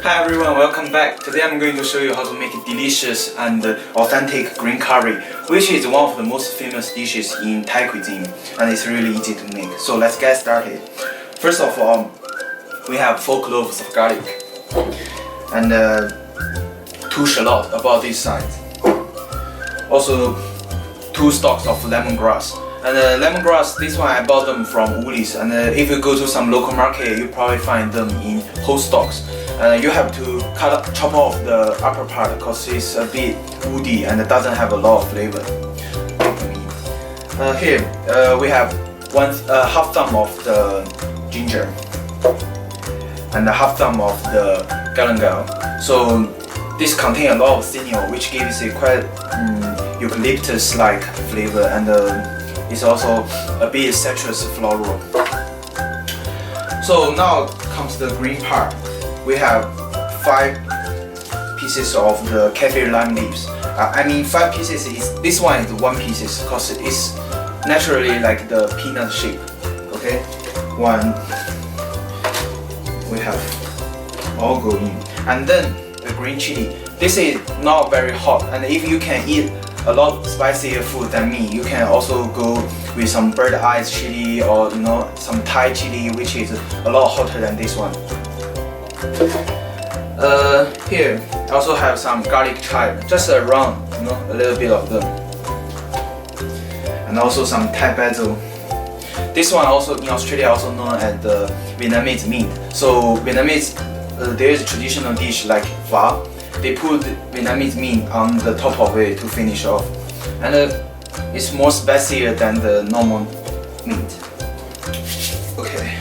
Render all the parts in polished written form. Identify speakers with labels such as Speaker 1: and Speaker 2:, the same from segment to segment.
Speaker 1: Hi everyone, welcome back. Today I'm going to show you how to make a delicious and authentic green curry, which is one of the most famous dishes in Thai cuisine, and it's really easy to make. So let's get started. First of all, we have 4 cloves of garlic and 2 shallots about this size. Also 2 stalks of lemongrass. And lemongrass, this one I bought them from Woolies, and if you go to some local market, you probably find them in whole stalks. You have to chop off the upper part because it's a bit woody and it doesn't have a lot of flavor. Here we have half thumb of the ginger and a half thumb of the galangal. So this contains a lot of cinnamon, which gives a quite eucalyptus-like flavor, and it's also a bit citrus floral. So now comes the green part. We have 5 pieces of the Kaffir lime leaves. 5 pieces is, this one is 1 piece because it's naturally like the peanut shape. Okay, 1. We have all go in, and then the green chili. This is not very hot, and if you can eat a lot spicier food than me, you can also go with some bird eyes chili or some Thai chili, which is a lot hotter than this one. Here I also have some garlic chive, just around, a little bit of them, and also some Thai basil. This one also in Australia also known as the Vietnamese mint. So Vietnamese, there is a traditional dish like pho. They put Vietnamese mint on the top of it to finish off, and it's more spicier than the normal mint. Okay.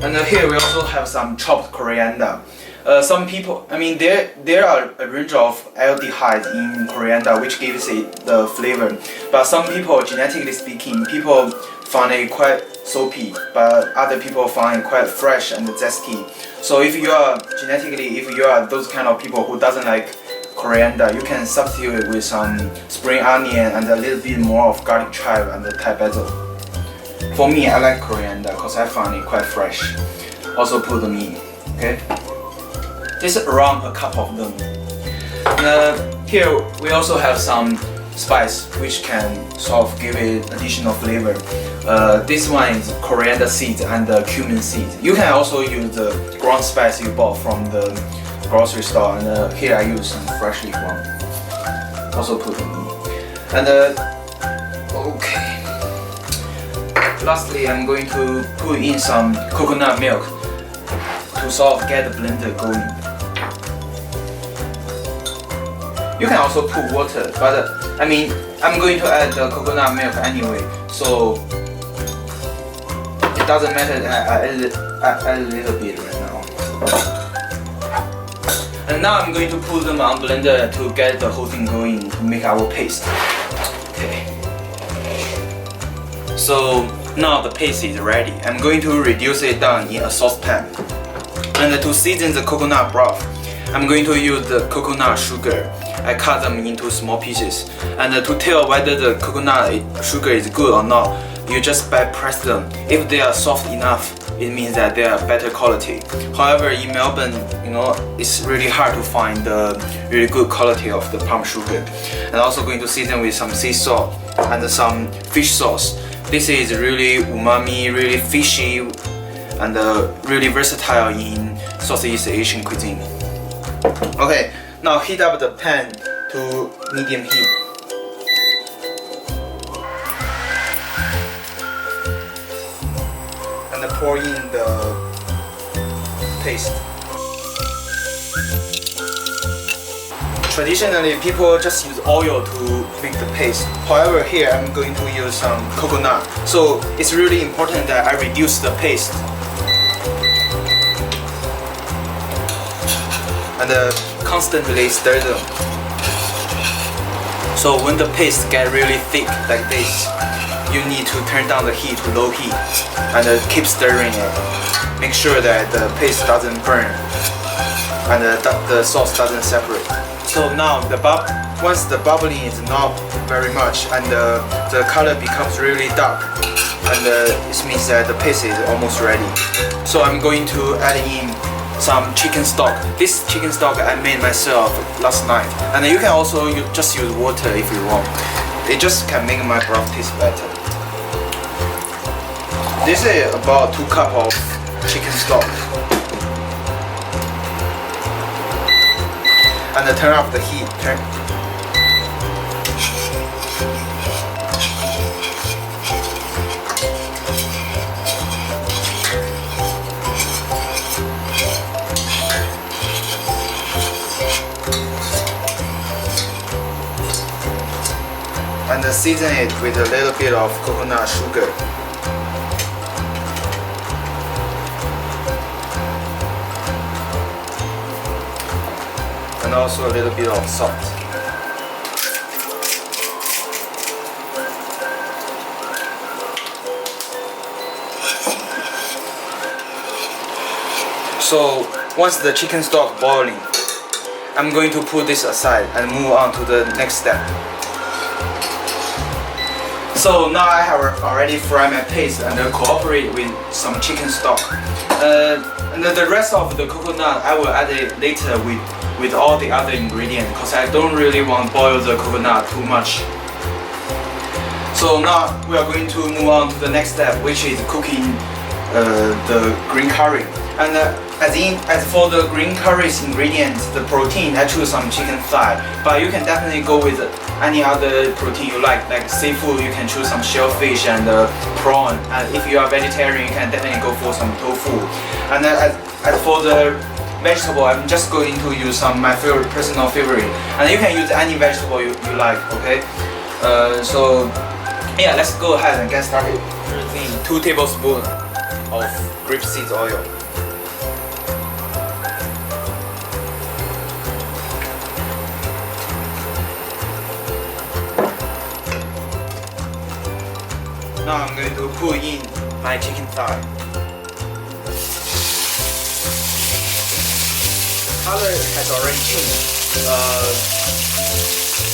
Speaker 1: And here we also have some chopped coriander. Some people, there are a range of aldehydes in coriander which gives it the flavor. But some people, genetically speaking, people find it quite soapy, but other people find it quite fresh and zesty. So if you are those kind of people who doesn't like coriander, you can substitute it with some spring onion and a little bit more of garlic chive and the Thai basil. For me, I like coriander because I find it quite fresh. Also put them in, okay? This is around a cup of them. Here we also have some spice which can sort of give it additional flavor. This one is coriander seeds and the cumin seeds. You can also use the ground spice you bought from the grocery store, and here I use some freshly ground. Also put them in. And okay. Lastly, I'm going to put in some coconut milk to sort of get the blender going. You can also put water, but I'm going to add the coconut milk anyway, so it doesn't matter that I add a little bit right now. And now I'm going to put them on blender to get the whole thing going to make our paste. Okay. So now the paste is ready. I'm going to reduce it down in a saucepan. And to season the coconut broth, I'm going to use the coconut sugar. I cut them into small pieces. And to tell whether the coconut sugar is good or not, you just press them. If they are soft enough, it means that they are better quality. However, in Melbourne, it's really hard to find the really good quality of the palm sugar. And also going to season with some sea salt and some fish sauce. This is really umami, really fishy, and really versatile in Southeast Asian cuisine. Okay, now heat up the pan to medium heat. And pour in the paste. Traditionally, people just use oil to make the paste. However, here I'm going to use some coconut. So it's really important that I reduce the paste. And constantly stir them. So when the paste gets really thick like this, you need to turn down the heat to low heat and keep stirring it. Make sure that the paste doesn't burn and the sauce doesn't separate. So now once the bubbling is not very much and the color becomes really dark, and it means that the paste is almost ready. So I'm going to add in some chicken stock. This chicken stock I made myself last night, and you can also just use water if you want. It just can make my broth taste better. This is about 2 cups of chicken stock. And turn off the heat. And season it with a little bit of coconut sugar. And also a little bit of salt. So once the chicken stock boiling, I'm going to put this aside and move on to the next step. So now I have already fried my paste and incorporate with some chicken stock. And the rest of the coconut I will add it later with all the other ingredients, because I don't really want to boil the coconut too much. So now we are going to move on to the next step, which is cooking the green curry. And as for the green curry's ingredients, the protein, I choose some chicken thigh, but you can definitely go with any other protein you like seafood. You can choose some shellfish and prawn. And if you are vegetarian, you can definitely go for some tofu. And as for the vegetable, I'm just going to use some my personal favorite, and you can use any vegetable you like. Okay, so yeah, let's go ahead and get started. Using 2 tablespoons of grapeseed oil. Now I'm going to put in my chicken thigh. Color has already changed.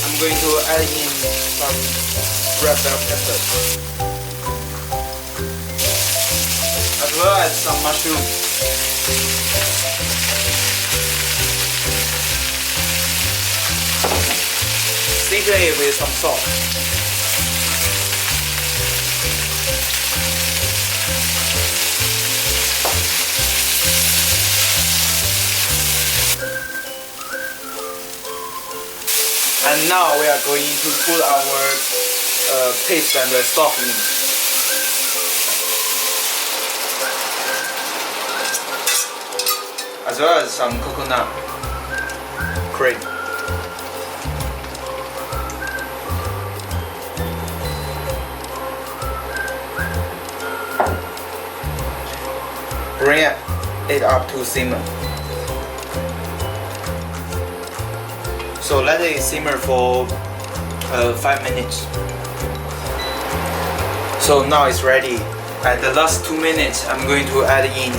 Speaker 1: I'm going to add in some red bell pepper, as well as some mushroom. Season it with some salt. And now we are going to put our paste and the stock in. As well as some coconut cream. Bring it up to simmer. So let it simmer for 5 minutes. So now it's ready. At the last 2 minutes, I'm going to add in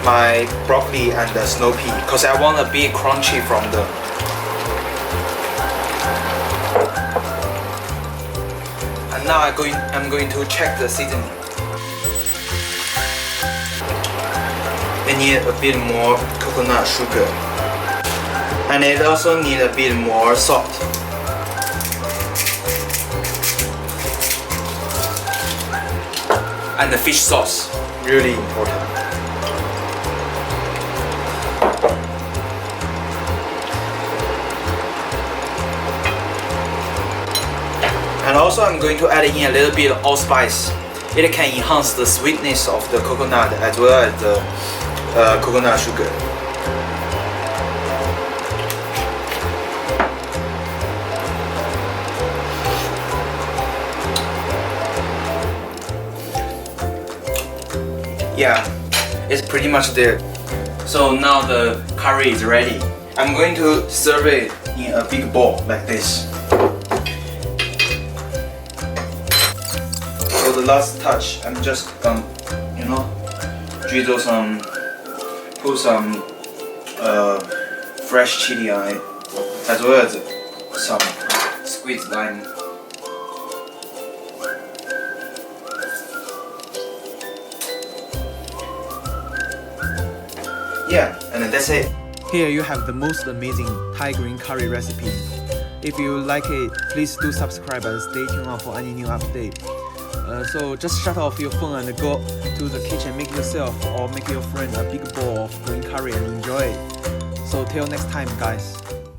Speaker 1: my broccoli and the snow pea, because I want a bit crunchy from them. And now I'm going to check the seasoning. I need a bit more coconut sugar. And it also needs a bit more salt. And the fish sauce, really important. And also I'm going to add in a little bit of allspice. It can enhance the sweetness of the coconut as well as the coconut sugar. Yeah, it's pretty much there. So now the curry is ready. I'm going to serve it in a big bowl like this. So the last touch, I'm just gonna, drizzle put some fresh chili on it, as well as some squeezed lime. Yeah, and And that's it.
Speaker 2: Here you have the most amazing Thai green curry recipe. If you like it, please do subscribe and stay tuned for any new update. So just shut off your phone and go to the kitchen, make yourself or make your friend a big bowl of green curry and enjoy it. So till next time, guys.